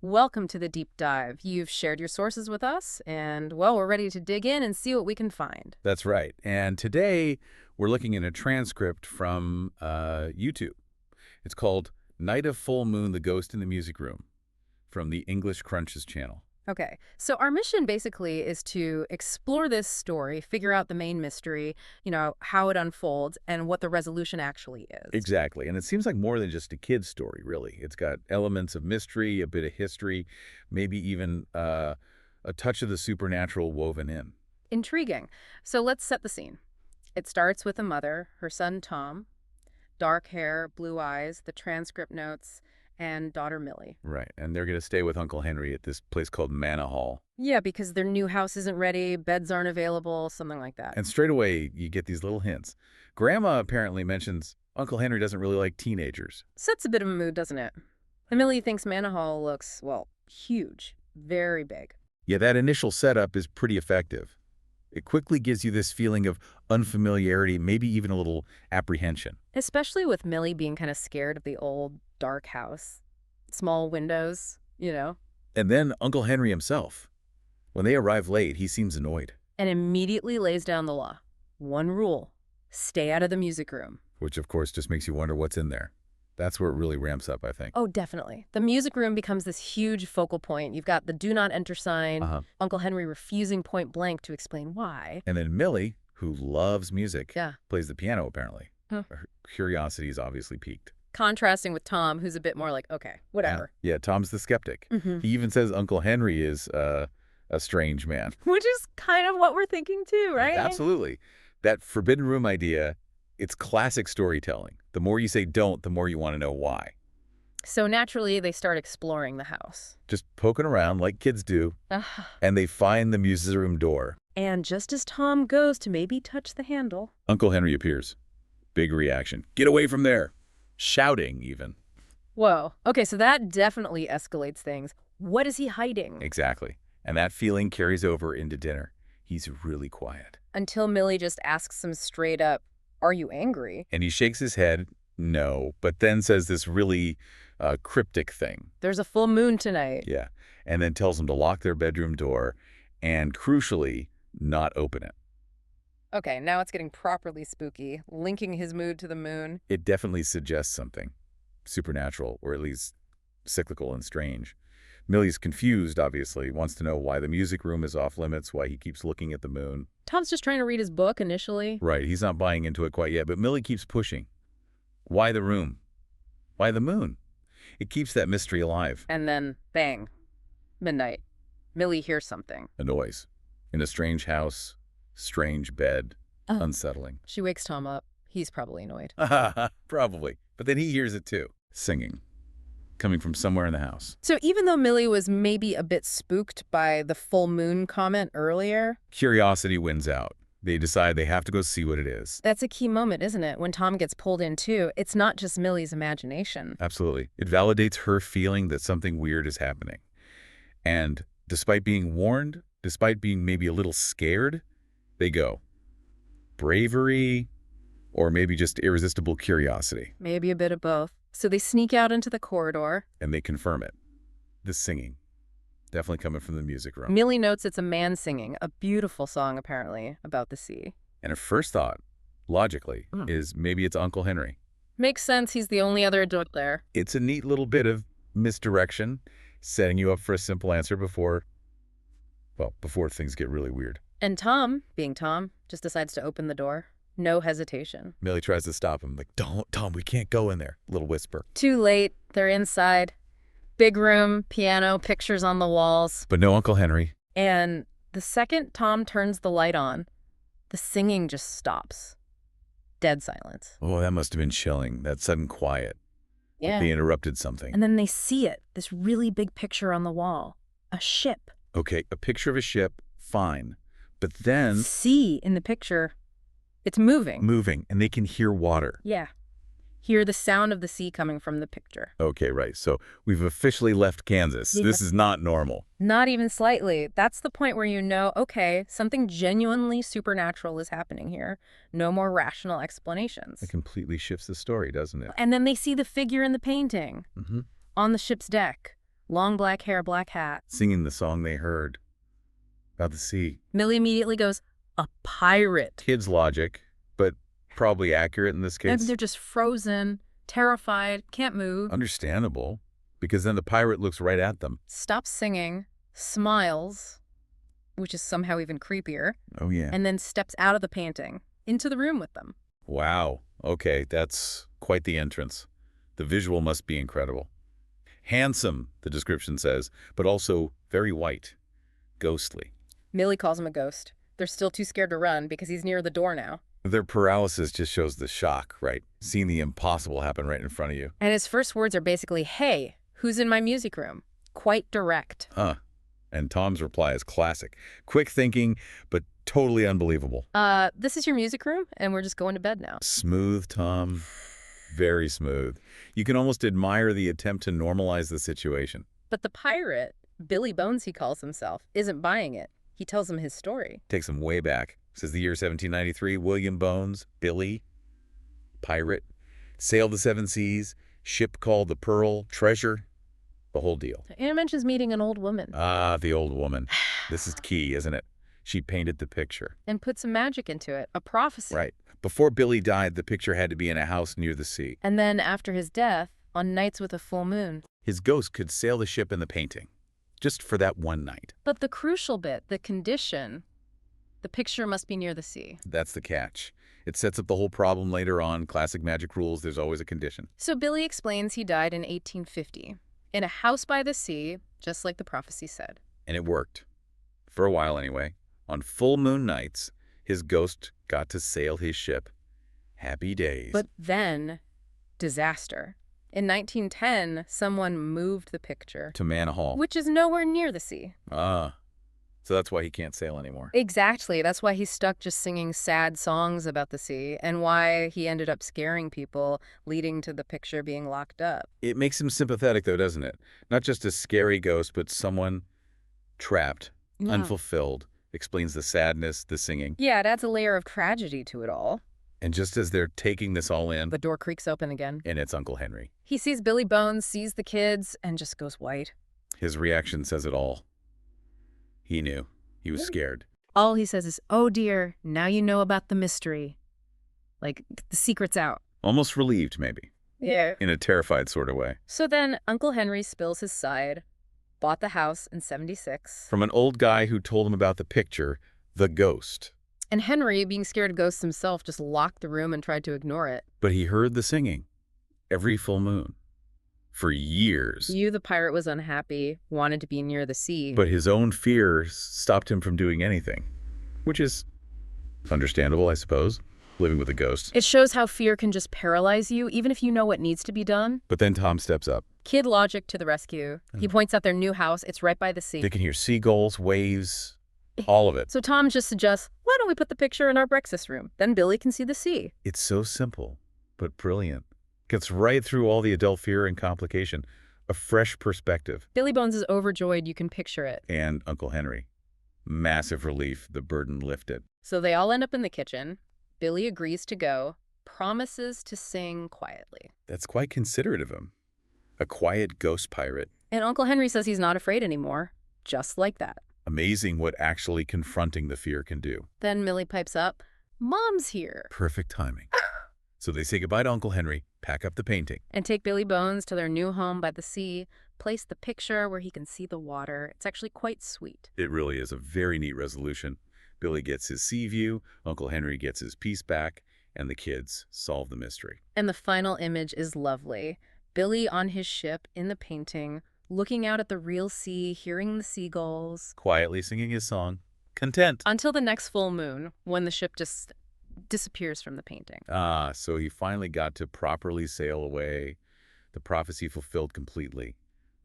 Welcome to the deep dive. You've shared your sources with us, and, well, we're ready to dig in and see what we can find. That's right. And today we're looking at a transcript from YouTube. It's called Night of Full Moon, The Ghost in the Music Room from the English Crunches channel. Okay, so our mission basically is to explore this story, figure out the main mystery, how it unfolds, and what the resolution actually is. Exactly. And it seems like more than just a kid's story, really. It's got elements of mystery, a bit of history, maybe even a touch of the supernatural woven in. Intriguing. So let's set the scene. It starts with a mother, her son Tom, dark hair, blue eyes, the transcript notes, and daughter Millie. Right. And they're going to stay with Uncle Henry at this place called Manor Hall. Yeah, because their new house isn't ready, beds aren't available, something like that. And straight away, you get these little hints. Grandma apparently mentions Uncle Henry doesn't really like teenagers. Sets a bit of a mood, doesn't it? And Millie thinks Manor Hall looks, well, huge, very big. Yeah, that initial setup is pretty effective. It quickly gives you this feeling of unfamiliarity, maybe even a little apprehension. Especially with Millie being kind of scared of the old, dark house. Small windows. And then Uncle Henry himself. When they arrive late, he seems annoyed. And immediately lays down the law. One rule: stay out of the music room. Which, of course, just makes you wonder what's in there. That's where it really ramps up, I think. Oh, definitely. The music room becomes this huge focal point. You've got the do not enter sign, Uncle Henry refusing point blank to explain why. And then Millie, who loves music, Yeah. plays the piano, apparently. Huh. Her curiosity is obviously piqued. Contrasting with Tom, who's a bit more like, okay, whatever. Yeah, Tom's the skeptic. He even says Uncle Henry is a strange man. Which is kind of what we're thinking too, right? Absolutely. That forbidden room idea, it's classic storytelling. The more you say don't, the more you want to know why. So naturally, they start exploring the house. Just poking around like kids do, and they find the music room door. And just as Tom goes to maybe touch the handle... Uncle Henry appears. Big reaction. Get away from there. Shouting, even. Whoa. Okay, so that definitely escalates things. What is he hiding? Exactly. And that feeling carries over into dinner. He's really quiet. Until Millie just asks him straight up, are you angry? And he shakes his head, no, but then says this really cryptic thing. There's a full moon tonight. Yeah. And then tells them to lock their bedroom door and, crucially, not open it. Okay, now it's getting properly spooky, linking his mood to the moon. It definitely suggests something supernatural, or at least cyclical and strange. Millie's confused, obviously, wants to know why the music room is off limits, why he keeps looking at the moon. Tom's just trying to read his book initially. Right, he's not buying into it quite yet, but Millie keeps pushing. Why the room? Why the moon? It keeps that mystery alive. And then, bang, midnight. Millie hears something. A noise. In a strange house, strange bed, unsettling. She wakes Tom up. He's probably annoyed. Probably. But then he hears it too. Singing. Coming from somewhere in the house. So even though Millie was maybe a bit spooked by the full moon comment earlier... Curiosity wins out. They decide they have to go see what it is. That's a key moment, isn't it? When Tom gets pulled in too, it's not just Millie's imagination. Absolutely. It validates her feeling that something weird is happening. And despite being warned, despite being maybe a little scared, they go. Bravery, or maybe just irresistible curiosity. Maybe a bit of both. So they sneak out into the corridor. And they confirm it. The singing. Definitely coming from the music room. Millie notes it's a man singing, a beautiful song, apparently, about the sea. And her first thought, logically, is maybe it's Uncle Henry. Makes sense. He's the only other adult there. It's a neat little bit of misdirection, setting you up for a simple answer before things get really weird. And Tom, being Tom, just decides to open the door. No hesitation. Millie tries to stop him, like, don't, Tom, we can't go in there. Little whisper. Too late. They're inside. Big room, piano, pictures on the walls. But no Uncle Henry. And the second Tom turns the light on, the singing just stops. Dead silence. Oh, that must have been chilling, that sudden quiet. Yeah. Like they interrupted something. And then they see it, this really big picture on the wall. A ship. Okay, a picture of a ship, fine. But then... See in the picture... It's moving. Moving, and they can hear water. Yeah. Hear the sound of the sea coming from the picture. Okay, right. So we've officially left Kansas. Yeah. This is not normal. Not even slightly. That's the point where you know, okay, something genuinely supernatural is happening here. No more rational explanations. It completely shifts the story, doesn't it? And then they see the figure in the painting on the ship's deck, long black hair, black hat. Singing the song they heard about the sea. Millie immediately goes, a pirate. Kids' logic, but probably accurate in this And case. they're just frozen, terrified, can't move. Understandable, because then the pirate looks right at them. Stops singing, smiles, which is somehow even creepier, Oh, yeah. and then steps out of the painting, into the room with them. Wow. Okay, that's quite the entrance. The visual must be incredible. Handsome, the description says, but also very white. Ghostly. Millie calls him a ghost. They're still too scared to run because he's near the door now. Their paralysis just shows the shock, right? Seeing the impossible happen right in front of you. And his first words are basically, hey, who's in my music room? Quite direct. Huh. And Tom's reply is classic. Quick thinking, but totally unbelievable. This is your music room, and we're just going to bed now. Smooth, Tom. Very smooth. You can almost admire the attempt to normalize the situation. But the pirate, Billy Bones he calls himself, isn't buying it. He tells him his story. Takes him way back. Says the year 1793, William Bones, Billy, pirate, sailed the seven seas, ship called the Pearl, treasure, the whole deal. And it mentions meeting an old woman. Ah, the old woman. This is key, isn't it? She painted the picture. And put some magic into it, a prophecy. Right. Before Billy died, the picture had to be in a house near the sea. And then after his death, on nights with a full moon. His ghost could sail the ship in the painting, just for that one night. But the crucial bit, the condition, the picture must be near the sea. That's the catch. It sets up the whole problem later on. Classic magic rules, there's always a condition. So Billy explains he died in 1850, in a house by the sea, just like the prophecy said. And it worked. For a while anyway. On full moon nights, his ghost got to sail his ship. Happy days. But then, disaster. In 1910, someone moved the picture, to Manor Hall. which is nowhere near the sea. Ah. So that's why he can't sail anymore. Exactly. That's why he's stuck just singing sad songs about the sea, and why he ended up scaring people, leading to the picture being locked up. It makes him sympathetic, though, doesn't it? Not just a scary ghost, but someone trapped, unfulfilled. Explains the sadness, the singing. Yeah, it adds a layer of tragedy to it all. And just as they're taking this all in, The door creaks open again. and it's Uncle Henry. He sees Billy Bones, sees the kids, and just goes white. His reaction says it all. He knew. He was scared. All he says is, oh dear, now you know about the mystery. Like, the secret's out. Almost relieved, maybe. Yeah. In a terrified sort of way. So then Uncle Henry spills his side, bought the house in 76. From an old guy who told him about the picture, the ghost. And Henry, being scared of ghosts himself, just locked the room and tried to ignore it. But he heard the singing. Every full moon. For years. You, the pirate, was unhappy, wanted to be near the sea. But his own fears stopped him from doing anything. Which is understandable, I suppose. Living with a ghost. It shows how fear can just paralyze you, even if you know what needs to be done. But then Tom steps up. Kid logic to the rescue. He points out their new house. It's right by the sea. They can hear seagulls, waves, all of it. So Tom just suggests, why don't we put the picture in our breakfast room? Then Billy can see the sea. It's so simple, but brilliant. Gets right through all the adult fear and complication. A fresh perspective. Billy Bones is overjoyed. You can picture it. And Uncle Henry. Massive relief, the burden lifted. So they all end up in the kitchen. Billy agrees to go, promises to sing quietly. That's quite considerate of him. A quiet ghost pirate. And Uncle Henry says he's not afraid anymore. Just like that. Amazing what actually confronting the fear can do. Then Millie pipes up, Mom's here. Perfect timing. So they say goodbye to Uncle Henry, pack up the painting. And take Billy Bones to their new home by the sea, place the picture where he can see the water. It's actually quite sweet. It really is a very neat resolution. Billy gets his sea view, Uncle Henry gets his peace back, and the kids solve the mystery. And the final image is lovely. Billy on his ship in the painting, looking out at the real sea, hearing the seagulls. Quietly singing his song, content. Until the next full moon, when the ship just disappears from the painting. Ah, so he finally got to properly sail away. The prophecy fulfilled completely.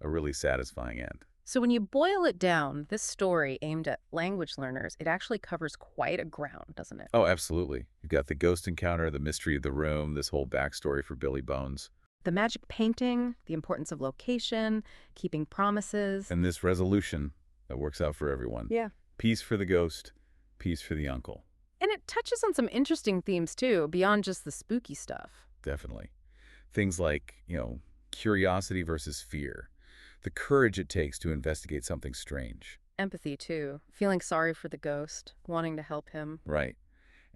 A really satisfying end. So when you boil it down, this story aimed at language learners, it actually covers quite a ground, doesn't it? Oh, absolutely. You've got the ghost encounter, the mystery of the room, this whole backstory for Billy Bones. The magic painting, the importance of location, keeping promises. And this resolution that works out for everyone. Yeah. Peace for the ghost, peace for the uncle. And it touches on some interesting themes, too, beyond just the spooky stuff. Definitely. Things like, curiosity versus fear. The courage it takes to investigate something strange. Empathy, too. Feeling sorry for the ghost, wanting to help him. Right.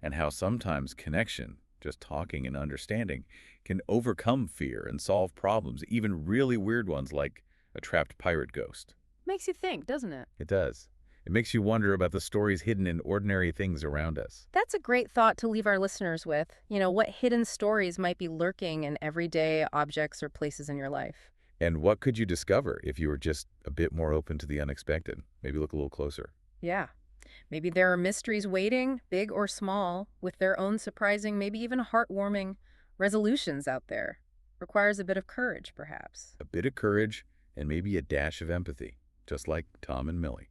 And how sometimes connection, just talking and understanding, can overcome fear and solve problems, even really weird ones like a trapped pirate ghost. Makes you think, doesn't it? It does. It makes you wonder about the stories hidden in ordinary things around us. That's a great thought to leave our listeners with. What hidden stories might be lurking in everyday objects or places in your life? And what could you discover if you were just a bit more open to the unexpected? Maybe look a little closer. Yeah. Maybe there are mysteries waiting, big or small, with their own surprising, maybe even heartwarming resolutions out there. Requires a bit of courage, perhaps. A bit of courage and maybe a dash of empathy, just like Tom and Millie.